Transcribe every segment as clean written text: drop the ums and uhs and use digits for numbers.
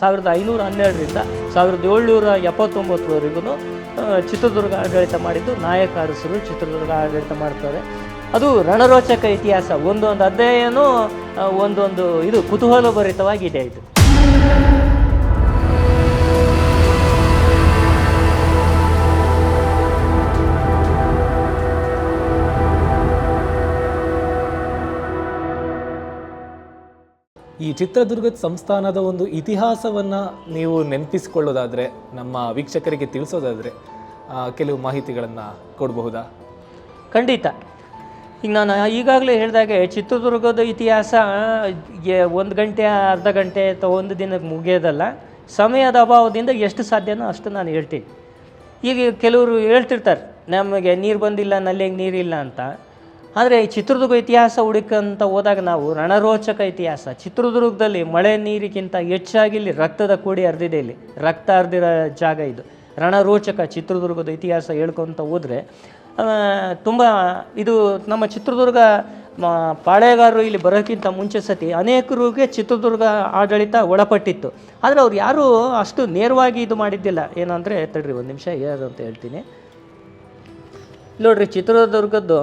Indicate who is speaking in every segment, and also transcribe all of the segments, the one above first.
Speaker 1: 1512ರಿಂದ 1779ವರೆಗೂ ಚಿತ್ರದುರ್ಗ ಆಡಳಿತ ಮಾಡಿದ್ದು ನಾಯಕ ಅರಸರು ಚಿತ್ರದುರ್ಗ ಆಡಳಿತ ಮಾಡ್ತಾರೆ. ಅದು ರಣರೋಚಕ ಇತಿಹಾಸ. ಒಂದೊಂದು ಅಧ್ಯಾಯನೂ ಒಂದೊಂದು ಇದು ಕುತೂಹಲಭರಿತವಾಗಿದೆ. ಇದು
Speaker 2: ಈ ಚಿತ್ರದುರ್ಗದ ಸಂಸ್ಥಾನದ ಒಂದು ಇತಿಹಾಸವನ್ನು ನೀವು ನೆನಪಿಸಿಕೊಳ್ಳೋದಾದರೆ, ನಮ್ಮ ವೀಕ್ಷಕರಿಗೆ ತಿಳಿಸೋದಾದರೆ ಕೆಲವು ಮಾಹಿತಿಗಳನ್ನು ಕೊಡಬಹುದಾ?
Speaker 1: ಖಂಡಿತ. ಈಗ ನಾನು ಈಗಾಗಲೇ ಹೇಳಿದಾಗೆ ಚಿತ್ರದುರ್ಗದ ಇತಿಹಾಸ 1 ಗಂಟೆ ಅರ್ಧ ಗಂಟೆ ಅಥವಾ ಒಂದು ದಿನಕ್ಕೆ ಮುಗಿಯೋದಲ್ಲ. ಸಮಯದ ಅಭಾವದಿಂದ ಎಷ್ಟು ಸಾಧ್ಯನೋ ಅಷ್ಟು ನಾನು ಹೇಳ್ತೀನಿ. ಈಗ ಕೆಲವರು ಹೇಳ್ತಿರ್ತಾರೆ ನಮಗೆ ನೀರು ಬಂದಿಲ್ಲ, ನಲ್ಲಿಗೆ ನೀರಿಲ್ಲ ಅಂತ. ಆದರೆ ಈ ಚಿತ್ರದುರ್ಗ ಇತಿಹಾಸ ಹುಡುಕಂತ ಹೋದಾಗ ನಾವು ರಣರೋಚಕ ಇತಿಹಾಸ. ಚಿತ್ರದುರ್ಗದಲ್ಲಿ ಮಳೆ ನೀರಿಗಿಂತ ಹೆಚ್ಚಾಗಿ ಇಲ್ಲಿ ರಕ್ತದ ಕೋಡಿ ಹರಿದಿದೆ. ಇಲ್ಲಿ ರಕ್ತ ಹರಿದಿರೋ ಜಾಗ ಇದು. ರಣರೋಚಕ ಚಿತ್ರದುರ್ಗದ ಇತಿಹಾಸ ಹೇಳ್ಕೊತ ಹೋದರೆ ತುಂಬ ಇದು ನಮ್ಮ ಚಿತ್ರದುರ್ಗ ಪಾಳೆಗಾರರು ಇಲ್ಲಿ ಬರೋಕ್ಕಿಂತ ಮುಂಚೆ ಸತಿ ಅನೇಕರಿಗೆ ಚಿತ್ರದುರ್ಗ ಆಡಳಿತ ಒಳಪಟ್ಟಿತ್ತು. ಆದರೆ ಅವ್ರು ಯಾರೂ ಅಷ್ಟು ನೇರವಾಗಿ ಇದು ಮಾಡಿದ್ದಿಲ್ಲ. ಏನಂದರೆ ತಡ್ರಿ ಒಂದು ನಿಮಿಷ ಯಾರು ಅಂತ ಹೇಳ್ತೀನಿ ನೋಡ್ರಿ. ಚಿತ್ರದುರ್ಗದ್ದು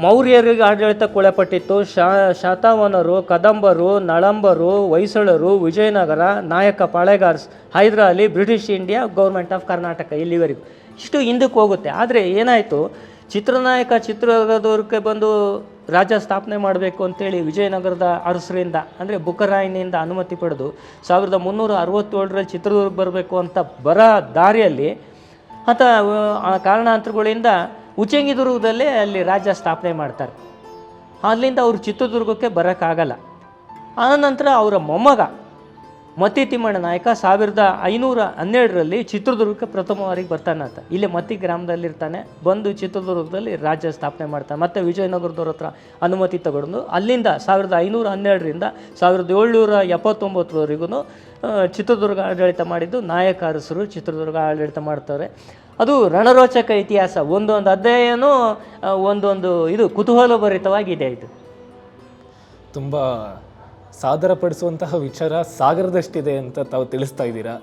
Speaker 1: ಮೌರ್ಯರಿಗೆ ಆಡಳಿತಕ್ಕೆ ಒಳಪಟ್ಟಿತ್ತು. ಶಾತವಾಹನರು, ಕದಂಬರು, ನಳಂಬರು, ಹೊಯ್ಸಳರು, Vijayanagara, Nayaka Palegars, Hyder Ali, British India, government of Karnataka, ಇಲ್ಲಿವರೆಗೂ ಇಷ್ಟು ಹಿಂದಕ್ಕೆ ಹೋಗುತ್ತೆ. ಆದರೆ ಏನಾಯಿತು, ಚಿತ್ರನಾಯಕ ಚಿತ್ರದುರ್ಗಕ್ಕೆ ಬಂದು ರಾಜ್ಯ ಸ್ಥಾಪನೆ ಮಾಡಬೇಕು ಅಂತೇಳಿ ವಿಜಯನಗರದ ಅರಸರಿಂದ ಅಂದರೆ ಬುಕ್ಕರಾಯನಿಂದ ಅನುಮತಿ ಪಡೆದು 1367ರಲ್ಲಿ ಚಿತ್ರದುರ್ಗ ಬರಬೇಕು ಅಂತ ಬರೋ ದಾರಿಯಲ್ಲಿ ಕಾರಣಾಂತರಗಳಿಂದ ಉಚ್ಚಂಗಿದುರ್ಗದಲ್ಲೇ ಅಲ್ಲಿ ರಾಜ್ಯ ಸ್ಥಾಪನೆ ಮಾಡ್ತಾರೆ. ಅಲ್ಲಿಂದ ಅವರು ಚಿತ್ರದುರ್ಗಕ್ಕೆ ಬರೋಕ್ಕಾಗಲ್ಲ. ಆನಂತರ ಅವರ ಮೊಮ್ಮಗ ಮತ್ತಿ ತಿಮ್ಮಣ್ಣ ನಾಯಕ 1512ರಲ್ಲಿ ಚಿತ್ರದುರ್ಗಕ್ಕೆ ಪ್ರಥಮವಾರಿಗೆ ಬರ್ತಾನಂತ. ಇಲ್ಲೇ ಮತ್ತಿ ಗ್ರಾಮದಲ್ಲಿರ್ತಾನೆ. ಬಂದು ಚಿತ್ರದುರ್ಗದಲ್ಲಿ ರಾಜ್ಯ ಸ್ಥಾಪನೆ ಮಾಡ್ತಾನೆ. ಮತ್ತು ವಿಜಯನಗರದವ್ರ ಹತ್ರ ಅನುಮತಿ ತಗೊಂಡು ಅಲ್ಲಿಂದ 1512ರಿಂದ 1779ವರೆಗೂ ಚಿತ್ರದುರ್ಗ ಆಡಳಿತ ಮಾಡಿದ್ದು ನಾಯಕ ಅರಸರು ಚಿತ್ರದುರ್ಗ ಆಡಳಿತ ಮಾಡ್ತಾರೆ. ಅದು ರಣರೋಚಕ ಇತಿಹಾಸ. ಒಂದೊಂದು ಅಧ್ಯಾಯನೂ ಒಂದೊಂದು ಇದು ಕುತೂಹಲಭರಿತವಾಗಿದೆ. ಇದು
Speaker 2: ತುಂಬ ಸಾದರಪಡಿಸುವಂತಹ ವಿಚಾರ ಸಾಗರದಷ್ಟಿದೆ ಅಂತ ತಾವು ತಿಳಿಸ್ತಾ ಇದ್ದೀರಾ.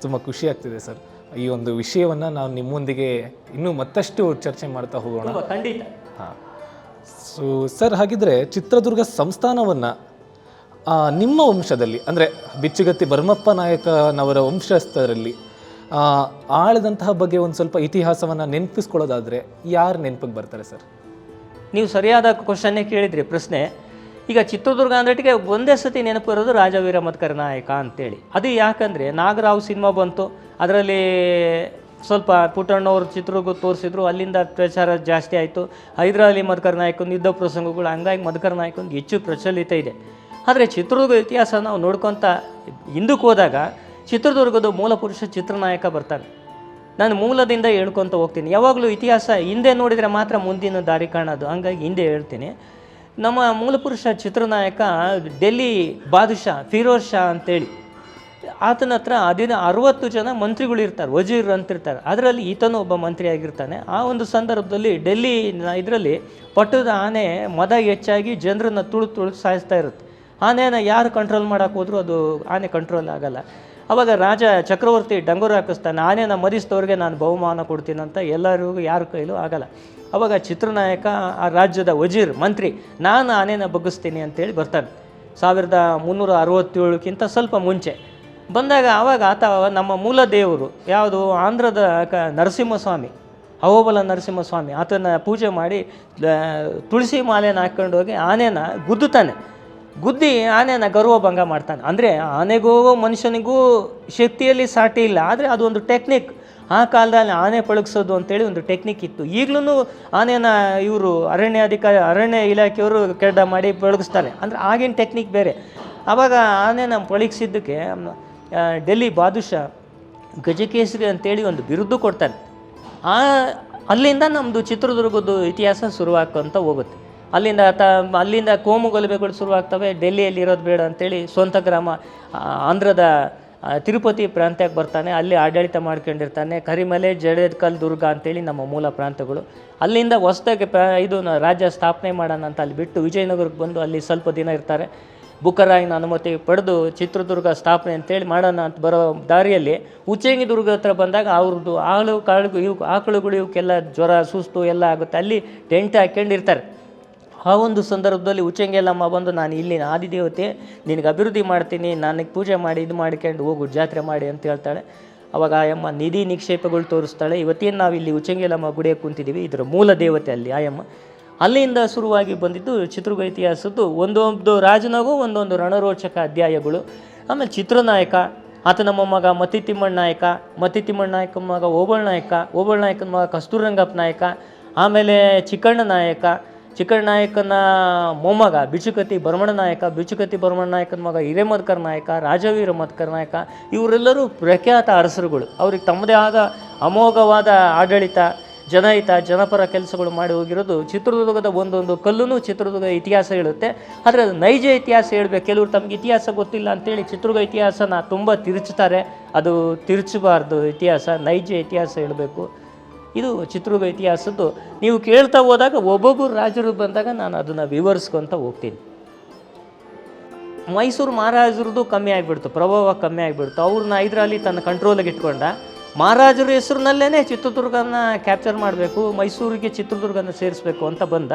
Speaker 2: ತುಂಬ ಖುಷಿ ಆಗ್ತಿದೆ ಸರ್. ಈ ಒಂದು ವಿಷಯವನ್ನು ನಾವು ನಿಮ್ಮೊಂದಿಗೆ ಇನ್ನೂ ಮತ್ತಷ್ಟು ಚರ್ಚೆ ಮಾಡ್ತಾ ಹೋಗೋಣ.
Speaker 1: ಖಂಡಿತ.
Speaker 2: ಹಾಂ. ಸೊ ಸರ್, ಹಾಗಿದ್ರೆ ಚಿತ್ರದುರ್ಗ ಸಂಸ್ಥಾನವನ್ನು ನಿಮ್ಮ ವಂಶದಲ್ಲಿ ಅಂದರೆ ಬಿಚ್ಚುಗತ್ತಿ ಭರಮಪ್ಪ ನಾಯಕನವರ ವಂಶಸ್ಥರಲ್ಲಿ ಆಳದಂತಹ ಬಗ್ಗೆ ಒಂದು ಸ್ವಲ್ಪ ಇತಿಹಾಸವನ್ನು ನೆನಪಿಸ್ಕೊಳ್ಳೋದಾದರೆ ಯಾರು ನೆನಪಿಗೆ ಬರ್ತಾರೆ ಸರ್?
Speaker 1: ನೀವು ಸರಿಯಾದ ಕ್ವಶನ್ನೇ ಕೇಳಿದ್ರಿ, ಪ್ರಶ್ನೆ. ಈಗ ಚಿತ್ರದುರ್ಗ ಅಂದ್ರಟ್ಟಿಗೆ ಒಂದೇ ಸತಿ ನೆನಪು ಬರೋದು ರಾಜವೀರ ಮದ್ಕರ ನಾಯಕ ಅಂತೇಳಿ. ಅದು ಯಾಕಂದರೆ ನಾಗರಾವ್ ಸಿನಿಮಾ ಬಂತು, ಅದರಲ್ಲಿ ಸ್ವಲ್ಪ ಪುಟ್ಟಣ್ಣವ್ರು ಚಿತ್ರದುರ್ಗ ತೋರಿಸಿದ್ರು, ಅಲ್ಲಿಂದ ಪ್ರಚಾರ ಜಾಸ್ತಿ ಆಯಿತು. ಹೈದರಾಲಿ ಮದ್ಕರ ನಾಯಕನ ಯುದ್ಧ ಪ್ರಸಂಗಗಳು, ಹಂಗಾಗಿ ಮದ್ಕರ ನಾಯಕನಿಗೆ ಹೆಚ್ಚು ಪ್ರಚಲಿತ ಇದೆ. ಆದರೆ ಚಿತ್ರದುರ್ಗ ಇತಿಹಾಸ ನಾವು ನೋಡ್ಕೊತ ಹಿಂದಕ್ಕೆ ಹೋದಾಗ ಚಿತ್ರದುರ್ಗದ ಮೂಲ ಪುರುಷ ಚಿತ್ರನಾಯಕ ಬರ್ತಾನೆ. ನಾನು ಮೂಲದಿಂದ ಹೇಳ್ಕೊತ ಹೋಗ್ತೀನಿ. ಯಾವಾಗಲೂ ಇತಿಹಾಸ ಹಿಂದೆ ನೋಡಿದರೆ ಮಾತ್ರ ಮುಂದಿನ ದಾರಿ ಕಾಣೋದು, ಹಂಗಾಗಿ ಹಿಂದೆ ಹೇಳ್ತೀನಿ. ನಮ್ಮ ಮೂಲ ಪುರುಷ ಚಿತ್ರನಾಯಕ ಡೆಲ್ಲಿ ಬಾದುಷಾ ಫಿರೋಜ್ ಶಾ ಅಂತೇಳಿ, ಆತನ ಹತ್ರ 60 ಜನ ಮಂತ್ರಿಗಳಿರ್ತಾರೆ, ವಜೀರ್ ಅಂತಿರ್ತಾರೆ. ಅದರಲ್ಲಿ ಈತನೂ ಒಬ್ಬ ಮಂತ್ರಿ ಆಗಿರ್ತಾನೆ. ಆ ಒಂದು ಸಂದರ್ಭದಲ್ಲಿ ಡೆಲ್ಲಿ ಇದರಲ್ಲಿ ಪಟ್ಟದ ಆನೆ ಮದ ಹೆಚ್ಚಾಗಿ ಜನರನ್ನು ತುಳು ಸಾಯಿಸ್ತಾ ಇರುತ್ತೆ. ಆನೆಯನ್ನು ಯಾರು ಕಂಟ್ರೋಲ್ ಮಾಡೋಕೆ ಹೋದರೂ ಅದು ಆನೆ ಕಂಟ್ರೋಲ್ ಆಗಲ್ಲ. ಆವಾಗ ರಾಜ ಚಕ್ರವರ್ತಿ ಡಂಗೂರು ಹಾಕಿಸ್ತಾನೆ, ಆನೆಯನ್ನು ಮದಿಸಿದವ್ರಿಗೆ ನಾನು ಬಹುಮಾನ ಕೊಡ್ತೀನಿ ಅಂತ. ಎಲ್ಲರಿಗೂ ಯಾರ ಕೈಲೂ ಆಗಲ್ಲ. ಆವಾಗ ಚಿತ್ರನಾಯಕ ಆ ರಾಜ್ಯದ ವಜೀರ್ ಮಂತ್ರಿ, ನಾನು ಆನೆಯನ್ನು ಬಗ್ಗಿಸ್ತೀನಿ ಅಂತೇಳಿ ಬರ್ತಾನೆ. 1367ಕ್ಕಿಂತ ಸ್ವಲ್ಪ ಮುಂಚೆ ಬಂದಾಗ ಆವಾಗ ಆತ ನಮ್ಮ ಮೂಲ ದೇವರು ಯಾವುದು ಆಂಧ್ರದ ನರಸಿಂಹಸ್ವಾಮಿ, ಅಹೋಬಲ ನರಸಿಂಹಸ್ವಾಮಿ, ಆತನ ಪೂಜೆ ಮಾಡಿ ತುಳಸಿ ಮಾಲೆನ ಹಾಕ್ಕೊಂಡು ಹೋಗಿ ಆನೆನ ಗುದ್ದುತ್ತಾನೆ. ಗುದ್ದಿ ಆನೆನ ಗರ್ವಭಂಗ ಮಾಡ್ತಾನೆ. ಅಂದರೆ ಆನೆಗೂ ಮನುಷ್ಯನಿಗೂ ಶಕ್ತಿಯಲ್ಲಿ ಸಾಟಿ ಇಲ್ಲ. ಆದರೆ ಅದು ಒಂದು ಟೆಕ್ನಿಕ್. ಆ ಕಾಲದಲ್ಲಿ ಆನೆ ಪಳಗಿಸೋದು ಅಂತೇಳಿ ಒಂದು ಟೆಕ್ನಿಕ್ ಇತ್ತು. ಈಗಲೂ ಆನೆನ ಇವರು ಅರಣ್ಯ ಇಲಾಖೆಯವರು ಕೆಡ್ಡ ಮಾಡಿ ಪಳಗಿಸ್ತಾರೆ. ಅಂದರೆ ಆಗಿನ ಟೆಕ್ನಿಕ್ ಬೇರೆ. ಆವಾಗ ಆನೆನ ಪಳಗಿಸಿದ್ದಕ್ಕೆ ಡೆಲ್ಲಿ ಬಾದುಷಾ ಗಜಕೇಸರಿ ಅಂತೇಳಿ ಒಂದು ಬಿರುದು ಕೊಡ್ತಾನೆ. ಅಲ್ಲಿಂದ ನಮ್ಮದು ಚಿತ್ರದುರ್ಗದ ಇತಿಹಾಸ ಶುರುವಾಗ್ಕೊಂತ ಹೋಗುತ್ತೆ. ಅಲ್ಲಿಂದ ಕೋಮು ಗಲಭೆಗಳು ಶುರುವಾಗ್ತವೆ. ಡೆಲ್ಲಿಯಲ್ಲಿರೋದು ಬೇಡ ಅಂತೇಳಿ ಸ್ವಂತ ಗ್ರಾಮ ಆಂಧ್ರದ ತಿರುಪತಿ ಪ್ರಾಂತ್ಯಕ್ಕೆ ಬರ್ತಾನೆ. ಅಲ್ಲಿ ಆಡಳಿತ ಮಾಡ್ಕೊಂಡಿರ್ತಾನೆ. ಕರಿಮಲೆ, ಜಡೇಕಲ್, ದುರ್ಗ ಅಂತೇಳಿ ನಮ್ಮ ಮೂಲ ಪ್ರಾಂತ್ಯಗಳು. ಅಲ್ಲಿಂದ ಹೊಸದಾಗಿ ರಾಜ್ಯ ಸ್ಥಾಪನೆ ಮಾಡೋಣ ಅಂತ ಅಲ್ಲಿ ಬಿಟ್ಟು ವಿಜಯನಗರಕ್ಕೆ ಬಂದು ಅಲ್ಲಿ ಸ್ವಲ್ಪ ದಿನ ಇರ್ತಾರೆ. ಬುಕ್ಕರಾಯನ ಅನುಮತಿ ಪಡೆದು ಚಿತ್ರದುರ್ಗ ಸ್ಥಾಪನೆ ಅಂತೇಳಿ ಮಾಡೋಣ ಅಂತ ಬರೋ ದಾರಿಯಲ್ಲಿ ಉಚ್ಚಂಗಿ ದುರ್ಗ ಹತ್ರ ಬಂದಾಗ ಅವ್ರದ್ದು ಆಕಳುಗಳು ಇವಕ್ಕೆಲ್ಲ ಜ್ವರ ಸುಸ್ತು ಎಲ್ಲ ಆಗುತ್ತೆ, ಅಲ್ಲಿ ಟೆಂಟ್ ಹಾಕ್ಕೊಂಡಿರ್ತಾರೆ. ಆ ಒಂದು ಸಂದರ್ಭದಲ್ಲಿ ಉಚ್ಚಂಗಿಯಲ್ಲಮ್ಮ ಬಂದು ನಾನು ಇಲ್ಲಿನ ಆದಿದೇವತೆ, ನಿನಗೆ ಅಭಿವೃದ್ಧಿ ಮಾಡ್ತೀನಿ, ನನಗೆ ಪೂಜೆ ಮಾಡಿ ಇದು ಮಾಡ್ಕೊಂಡು ಹೋಗು ಜಾತ್ರೆ ಮಾಡಿ ಅಂತ ಹೇಳ್ತಾಳೆ. ಅವಾಗ ಆಯಮ್ಮ ನಿಧಿ ನಿಕ್ಷೇಪಗಳು ತೋರಿಸ್ತಾಳೆ. ಇವತ್ತೇನು ನಾವು ಇಲ್ಲಿ ಉಚ್ಚಂಗಿಯಲ್ಲಮ್ಮ ಗುಡಿಯಾಗಿ ಕುಂತಿದ್ದೀವಿ, ಇದರ ಮೂಲ ದೇವತೆ ಅಲ್ಲಿ ಆಯಮ್ಮ. ಅಲ್ಲಿಂದ ಶುರುವಾಗಿ ಬಂದಿದ್ದು ಚಿತ್ರದುರ್ಗ ಇತಿಹಾಸದ್ದು ಒಂದೊಂದು ರಾಜನಾಗೂ ಒಂದೊಂದು ರಣರೋಚಕ ಅಧ್ಯಾಯಗಳು. ಆಮೇಲೆ ಚಿತ್ರನಾಯಕ ಆತನ ಮೊಮ್ಮಗ ಮತ್ತಿತಿಮ್ಮಣ್ಣ ನಾಯಕ, ಮತ್ತಿತಿಮ್ಮಣ್ಣ ನಾಯಕನ ಮಗ ಓಬಳ ನಾಯಕನ ಮಗ ಕಸ್ತೂರಂಗಪ್ಪ ನಾಯಕ, ಆಮೇಲೆ ಚಿಕ್ಕಣ್ಣ ನಾಯಕನ ಮೊಮ್ಮಗ ಬಿಚುಕತಿ ಭರಮಣ ನಾಯಕನ ಮಗ ಹಿರೇಮದ್ಕರ್ ನಾಯಕ, ರಾಜವೀರ ಮದ್ಕರ್ ನಾಯಕ. ಇವರೆಲ್ಲರೂ ಪ್ರಖ್ಯಾತ ಅರಸರುಗಳು. ಅವ್ರಿಗೆ ತಮ್ಮದೇ ಆದ ಅಮೋಘವಾದ ಆಡಳಿತ, ಜನಹಿತ, ಜನಪರ ಕೆಲಸಗಳು ಮಾಡಿ ಹೋಗಿರೋದು. ಚಿತ್ರದುರ್ಗದ ಒಂದೊಂದು ಕಲ್ಲೂ ಚಿತ್ರದುರ್ಗ ಇತಿಹಾಸ ಹೇಳುತ್ತೆ. ಆದರೆ ಅದು ನೈಜ ಇತಿಹಾಸ ಹೇಳಬೇಕು. ಕೆಲವರು ತಮಗೆ ಇತಿಹಾಸ ಗೊತ್ತಿಲ್ಲ ಅಂತೇಳಿ ಚಿತ್ರದುರ್ಗ ಇತಿಹಾಸನ ತುಂಬ ತಿರುಚ್ತಾರೆ. ಅದು ತಿರುಚಬಾರ್ದು. ಇತಿಹಾಸ ನೈಜ ಇತಿಹಾಸ ಹೇಳಬೇಕು. ಇದು ಚಿತ್ರದುರ್ಗ ಇತಿಹಾಸದ್ದು. ನೀವು ಕೇಳ್ತಾ ಹೋದಾಗ ಒಬ್ಬೊಬ್ಬರು ರಾಜರು ಬಂದಾಗ ನಾನು ಅದನ್ನು ವಿವರಿಸ್ಕೊತ ಹೋಗ್ತೀನಿ. ಮೈಸೂರು ಮಹಾರಾಜರದ್ದು ಕಮ್ಮಿ ಆಗಿಬಿಡ್ತು, ಪ್ರಭಾವ ಕಮ್ಮಿ ಆಗಿಬಿಡ್ತು. ಅವ್ರನ್ನ ಹೈದರಾಲಿ ತನ್ನ ಕಂಟ್ರೋಲಿಗೆ ಇಟ್ಕೊಂಡ. ಮಹಾರಾಜರ ಹೆಸರಿನಲ್ಲೇ ಚಿತ್ರದುರ್ಗನ ಕ್ಯಾಪ್ಚರ್ ಮಾಡಬೇಕು, ಮೈಸೂರಿಗೆ ಚಿತ್ರದುರ್ಗನ ಸೇರಿಸ್ಬೇಕು ಅಂತ ಬಂದ.